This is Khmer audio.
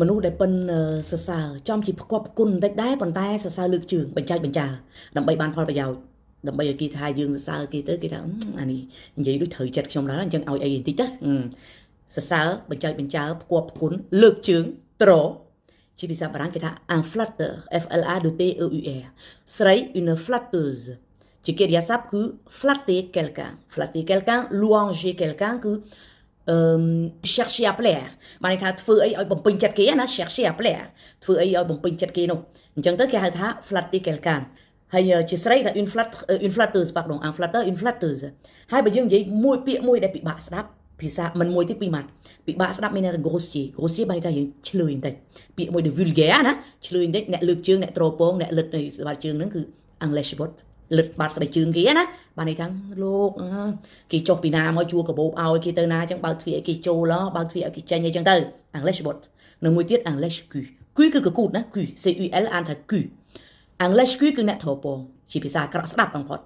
មនុស្សដែលប៉ិនសរសើរចំជាផ្គប់គុណបន្តិចដែរប៉ុន្តែសរសើរលើកជើងបញ្ចាច់បញ្ចាដើម្បីបានផលប្រយោជន៍ដើម្បីឲ្យគេថាយើងសរសើរគេទៅគេថាអានេះនិយាយដូចត្រូវចិត្តខ្ញុំដែរអញ្ចឹងឲ្យអីបន្តិចទៅសរសើរបញ្ចាច់បញ្ចាផ្គប់គុណលើកជើងត្រជាភាសាបារាំងគេថា un flatteur F L A T E U R ស្រី une flatteuse ជាកិរិយាសព្ទគឺ flatter quelqu'un louanger quelqu'un គឺchercher à plaire បានន័យថាធ្វើអីឲ្យបំពេញចិត្តគេណា chercher à plaire ធ្វើអីឲ្យបំពេញចិត្តគេនោះអញ្ចឹងទៅគេហៅថា flatter quelqu'un ហើយជាស្រីថា une flatteuse pardon un flatteur une flatteuse ហើយបើយើងនិយាយមួយពាក្យមួយដែលពិបាកស្ដាប់ភាសាមិនមួយទេពីរម៉ាត់ពិបាកស្ដាប់មានន័យថា grossier បានន័យថាយើងឆ្លើយបន្តិចពាក្យមួយដែល vulgaire ណាឆ្លើយបន្តិចអ្នកលើកជើងអ្នកត្រពងអ្នកលិតនៃស្បែកជើងហ្នឹងគឺ English word លិតបាត់ស្បែកជើងគេណាបានន័យថាលោកគេចុះពីណាមកជួកបោបឲ្យគេទៅណាអញ្ចឹងបើកទ្វារឲ្យគេចូលបើកទ្វារឲ្យគេចេញអីចឹងទៅ English word និងមួយទៀត English Q គឺកកូតណា Q C U L អានថា Q English Q គឺអ្នកត្រពងជាភាសាអាក្រក់ស្ដាប់បំផុត